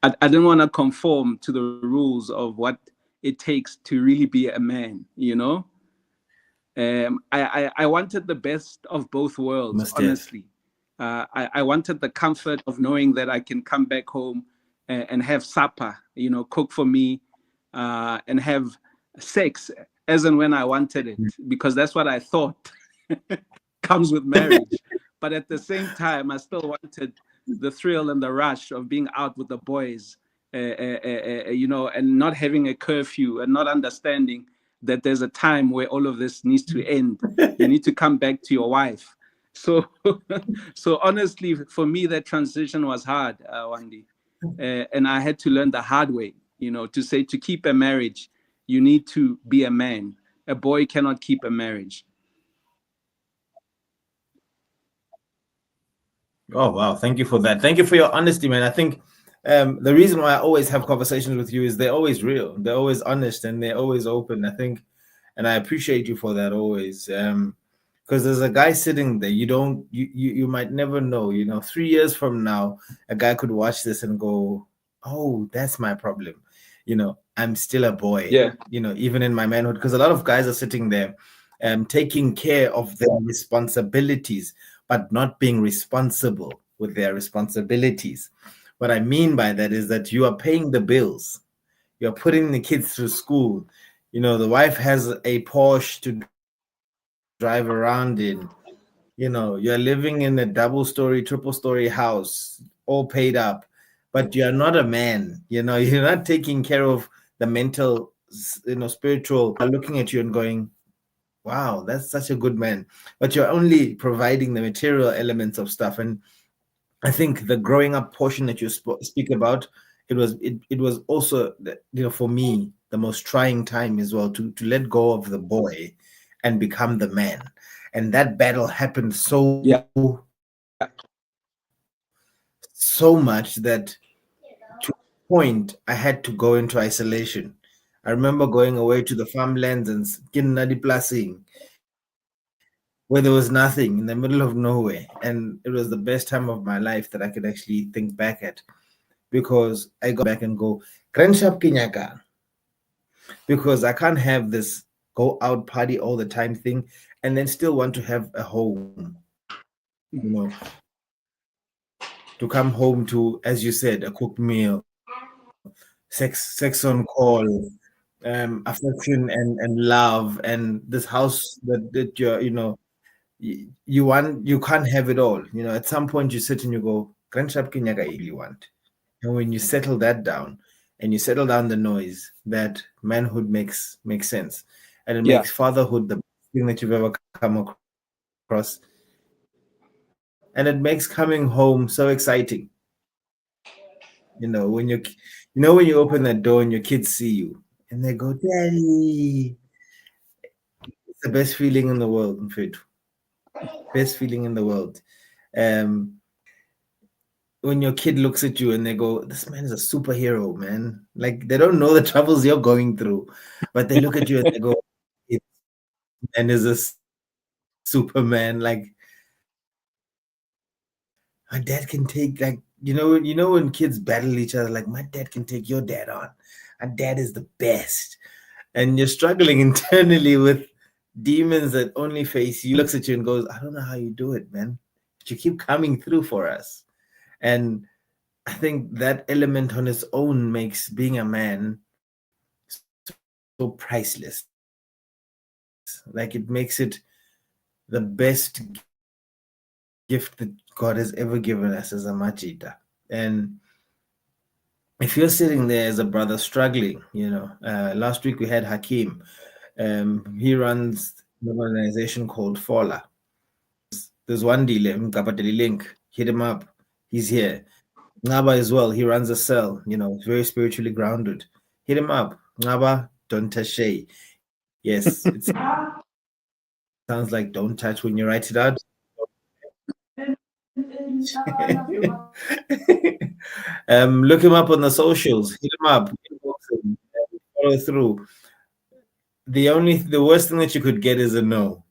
I didn't want to conform to the rules of what it takes to really be a man. I wanted the best of both worlds, Must have. honestly. I wanted the comfort of knowing that I can come back home and have supper, cook for me, and have sex as and when I wanted it, because that's what I thought comes with marriage. But at the same time, I still wanted the thrill and the rush of being out with the boys, and not having a curfew and not understanding that there's a time where all of this needs to end. You need to come back to your wife. So, so honestly, for me, that transition was hard, Wandi, and I had to learn the hard way. To say to keep a marriage, you need to be a man. A boy cannot keep a marriage. Oh wow, thank you for that. Thank you for your honesty, man. I think the reason why I always have conversations with you is they're always real, they're always honest, and they're always open. I think, and I appreciate you for that always. Because there's a guy sitting there, you might never know. 3 years from now, a guy could watch this and go, "Oh, that's my problem." I'm still a boy. Yeah. Even in my manhood, because a lot of guys are sitting there, taking care of their responsibilities but not being responsible with their responsibilities. What I mean by that is that you are paying the bills, you're putting the kids through school. The wife has a Porsche to drive around in. You're living in a double story, triple story house, all paid up, but you're not a man. You're not taking care of the mental, spiritual. Are looking at you and going, wow, that's such a good man. But you're only providing the material elements of stuff. And I think the growing up portion that you speak about, it was also, for me, the most trying time as well, to let go of the boy and become the man. And that battle happened Yeah. so much that to a point I had to go into isolation. I remember going away to the farmlands and Kinnadi Plasing, where there was nothing in the middle of nowhere. And it was the best time of my life that I could actually think back at, because I got to sit back and go, Granshap Kinyaka, because I can't have this go out party all the time thing and then still want to have a home, to come home to, as you said, a cooked meal, sex on call, affection and love, and this house that you can't have it all. At some point you sit and you go, "Grandchap kinyaga you want." And when you settle that down and you settle down the noise, that manhood makes sense. And it Yeah. makes fatherhood the best thing that you've ever come across. And it makes coming home so exciting. When you open that door and your kids see you and they go, "Daddy." the best feeling in the world, mfethu. Best feeling in the world. Um, when your kid looks at you and they go, "This man is a superhero, man." Like they don't know the troubles you're going through, but they look at you and they go, "This man is a Superman." Like my dad can take, like, when kids battle each other, like my dad can take your dad on. My dad is the best. And you're struggling internally with demons that only face you. Looks at you and goes, "I don't know how you do it, man. But you keep coming through for us." And I think that element on its own makes being a man so priceless. Like it makes it the best gift that God has ever given us as a machita. And if you're sitting there as a brother struggling, last week we had Hakeem. He runs an organization called Fala. There's Wandile Link. Hit him up. He's here. Ngaba as well. He runs a cell. Very spiritually grounded. Hit him up. Ngaba, don't touch. Yes, it sounds like don't touch when you write it out. Look him up on the socials. Hit him up. Inbox him, follow through. The worst thing that you could get is a no.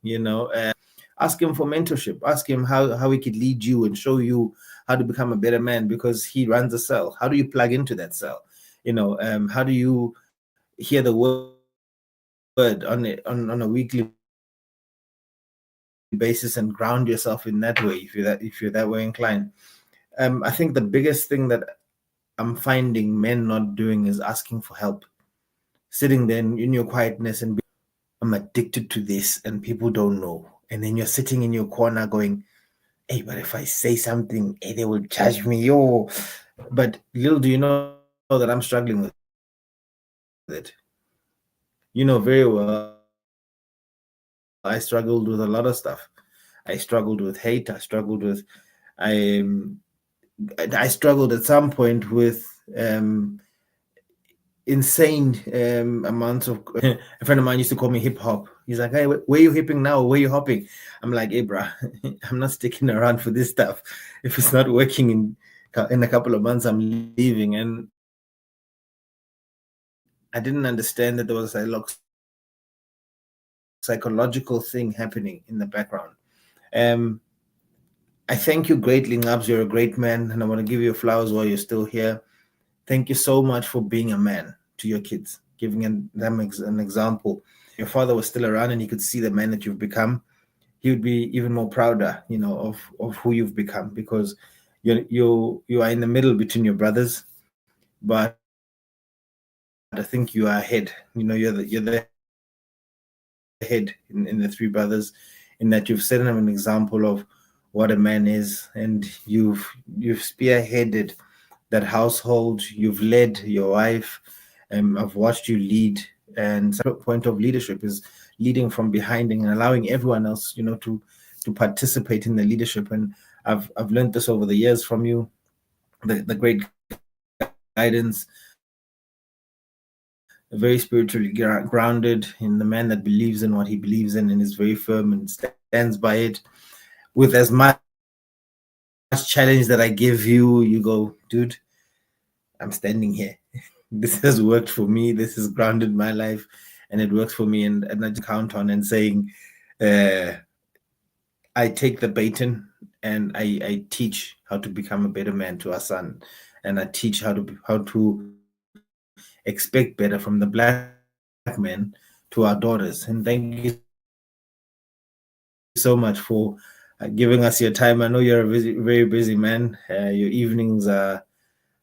Ask him for mentorship. Ask him how he could lead you and show you how to become a better man, because he runs a cell. How do you plug into that cell? How do you hear the word on a weekly basis and ground yourself in that way, if you're that way inclined? I think the biggest thing that I'm finding men not doing is asking for help. Sitting there in your quietness and I'm addicted to this and people don't know. And then you're sitting in your corner going, "Hey, but if I say something, they will judge me, yo." But little do you know that I'm struggling with it. You know very well I struggled with a lot of stuff. I struggled with hate. I struggled with I struggled at some point with insane amounts of a friend of mine used to call me hip hop. He's like, "Hey, where you hipping now? Where you hopping?" I'm like, "Hey, bruh, I'm not sticking around for this stuff. If it's not working in a couple of months, I'm leaving." And I didn't understand that there was a psychological thing happening in the background. Um, I thank you greatly, Ngabs. You're a great man, and I want to give you flowers while you're still here. Thank you so much for being a man to your kids, giving them an example. If your father was still around and he could see the man that you've become, he would be even more prouder, of who you've become, because you are in the middle between your brothers, but I think you are ahead. You're the head in the three brothers, in that you've set them an example of what a man is, and you've spearheaded that household. You've led your wife. I've watched you lead, and some point of leadership is leading from behind and allowing everyone else, to participate in the leadership. And I've learned this over the years from you, the great guidance, very spiritually grounded in the man that believes in what he believes in and is very firm and stands by it. With as much challenge that I give you, you go, "Dude, I'm standing here." This has worked for me. This has grounded my life, and it works for me. And I just count on and saying, uh, I take the baton and I teach how to become a better man to our son, and I teach how to expect better from the black men to our daughters. And thank you so much for giving us your time. I know you're a very busy man. Your evenings are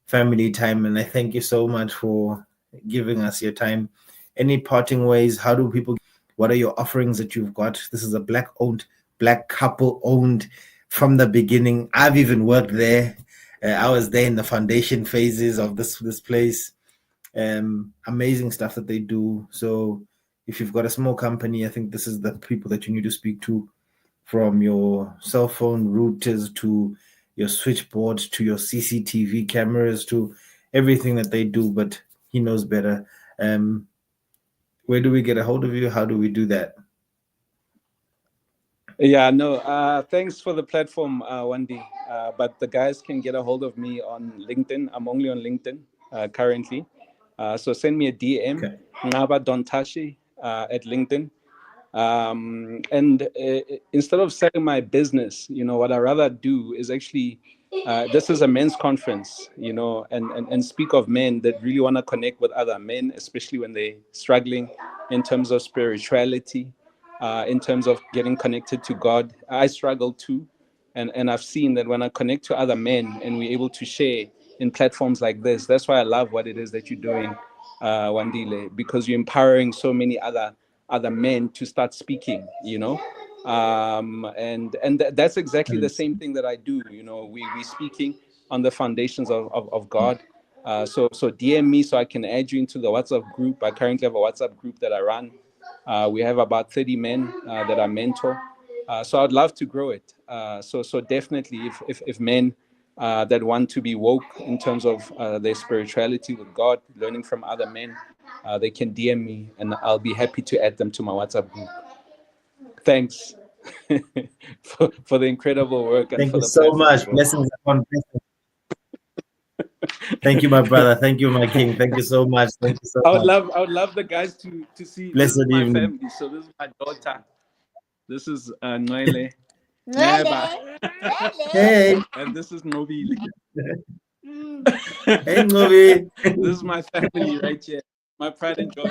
family time, and I thank you so much for giving us your time. Any parting ways? How do people get a hold of you? How do we get a hold of you? What are your offerings that you've got? This is a black couple owned from the beginning. I've even worked there. I was there in the foundation phases of this place. Amazing stuff that they do. So if you've got a small company, I think this is the people that you need to speak to, from your cell phone routers to your switchboard to your CCTV cameras to everything that they do. But he knows better. Where do we get a hold of you? How do we do that? Yeah, no. Thanks for the platform, Wendy. But the guys can get a hold of me on LinkedIn. I'm only on LinkedIn currently. So send me a DM, Okay. Ngaba Dontashi at LinkedIn. And instead of selling my business, what I rather do is actually, this is a men's conference, and speak of men that really want to connect with other men, especially when they're struggling in terms of spirituality, in terms of getting connected to God. I struggle too. And I've seen that when I connect to other men and we're able to share in platforms like this, that's why I love what it is that you're doing, Wandile, because you're empowering so many other men to start speaking, and that's exactly the same thing that I do. We speaking on the foundations of God. So DM me so I can add you into the WhatsApp group. I currently have a WhatsApp group that I run. We have about 30 men that I mentor. So I'd love to grow it. So definitely, if men that want to be woke in terms of their spirituality with God, learning from other men, they can DM me, and I'll be happy to add them to my WhatsApp group. Thanks for the incredible work and Thank for you the so platform, much. bro. Blessings upon blessings. Thank you, my brother. Thank you, my king. Thank you so much. Thank you so much. I would love the guys to see. This is Blessed my evening. family. So this is my daughter. This is Noele. Neba. Hey. And this is Nobile. Hey, Ngobi. This is my family right here. My pride and joy.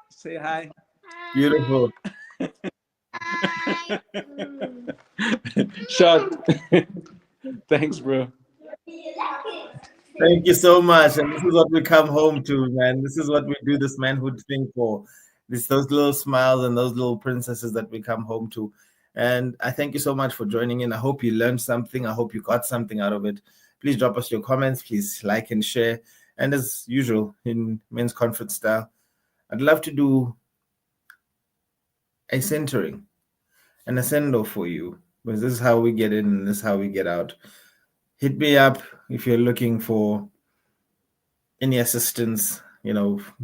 Say hi. Beautiful. Shot. Thanks, bro. Thank you so much. And this is what we come home to, man. This is what we do this manhood thing for. It's those little smiles and those little princesses that we come home to. And I thank you so much for joining in. I hope you learned something. I hope you got something out of it. Please drop us your comments. Please like and share. And as usual, in men's conference style, I'd love to do a centering and a send off for you, because this is how we get in and this is how we get out. Hit me up if you're looking for any assistance.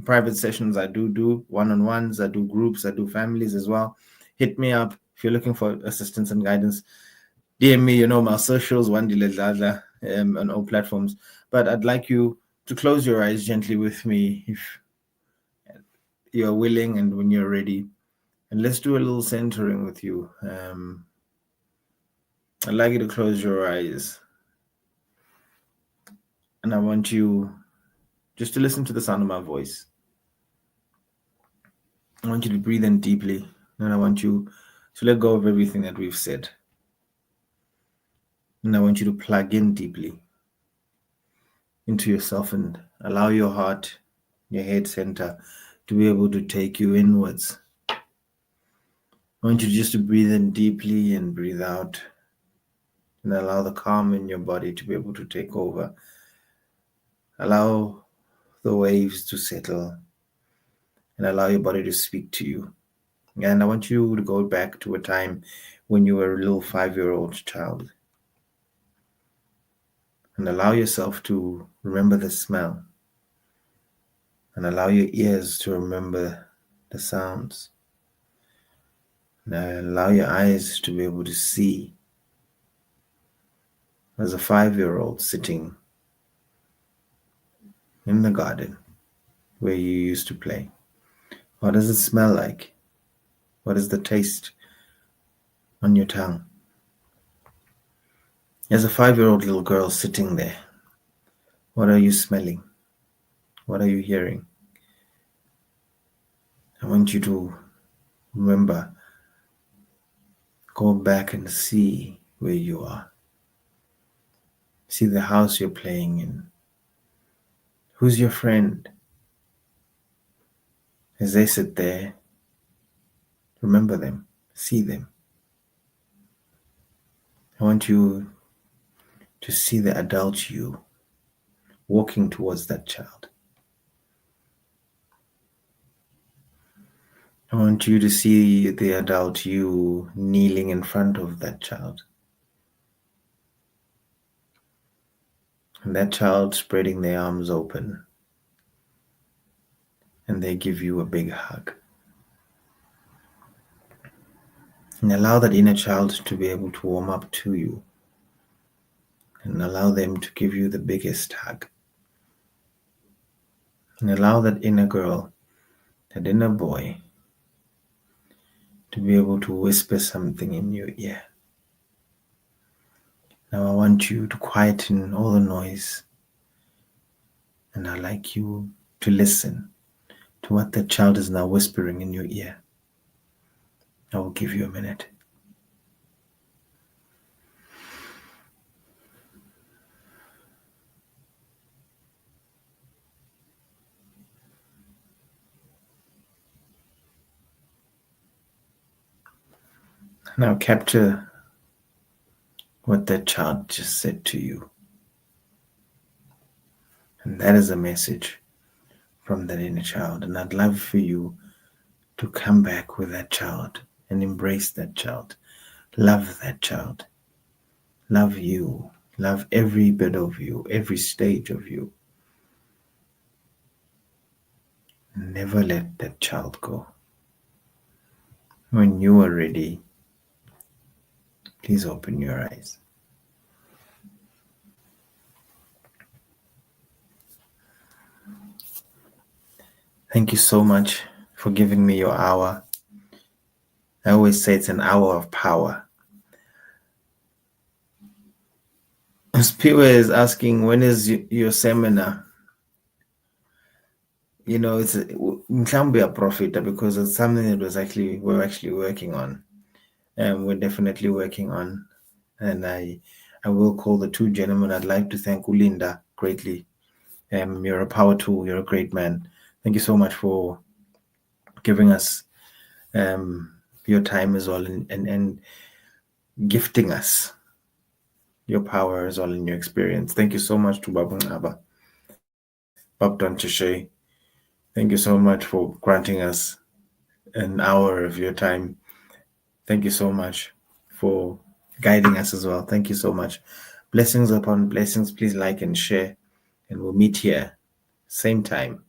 Private sessions, I do one-on-ones, I do groups, I do families as well. Hit me up if you're looking for assistance and guidance. DM me, my socials, Wandile Dladla, on all platforms. But I'd like you to close your eyes gently with me if you're willing and when you're ready. And let's do a little centering with you. I'd like you to close your eyes. And I want you just to listen to the sound of my voice. I want you to breathe in deeply. And I want you to let go of everything that we've said. And I want you to plug in deeply into yourself and allow your heart, your head center, to be able to take you inwards. I want you just to breathe in deeply and breathe out. And allow the calm in your body to be able to take over. Allow the waves to settle. And allow your body to speak to you. And I want you to go back to a time when you were a little 5-year-old child. And allow yourself to remember the smell. And allow your ears to remember the sounds. And allow your eyes to be able to see as a 5-year-old sitting in the garden where you used to play. What does it smell like? What is the taste on your tongue? As a 5-year-old little girl sitting there, what are you smelling? What are you hearing? I want you to remember, go back and see where you are. See the house you're playing in. Who's your friend? As they sit there, remember them, see them. I want you to see the adult you walking towards that child. I want you to see the adult you kneeling in front of that child. And that child spreading their arms open. And they give you a big hug. And allow that inner child to be able to warm up to you. And allow them to give you the biggest hug. And allow that inner girl, that inner boy, to be able to whisper something in your ear. Now I want you to quieten all the noise. And I'd like you to listen to what the child is now whispering in your ear. I will give you a minute. Now capture what that child just said to you. And that is a message from that inner child. And I'd love for you to come back with that child and embrace that child. Love that child. Love you. Love every bit of you, every stage of you. Never let that child go. When you are ready, please open your eyes. Thank you so much for giving me your hour. I always say it's an hour of power. Spiwa is asking, when is your seminar? You know, it's a profit because it's something that we're actually working on. And we're definitely working on. And I will call the two gentlemen. I'd like to thank Ulinda greatly. You're a power tool. You're a great man. Thank you so much for giving us your time as well and gifting us your power as well in your experience. Thank you so much to Babu Ngaba, Babdan Chishay. Thank you so much for granting us an hour of your time. Thank you so much for guiding us as well. Thank you so much. Blessings upon blessings. Please like and share. And we'll meet here, same time,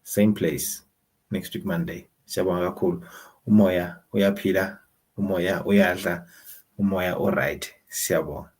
same place, next week Monday. Siyabonga kakhulu. Umoya uyaphila, umoya uyadla, umoya alright. Siyabonga.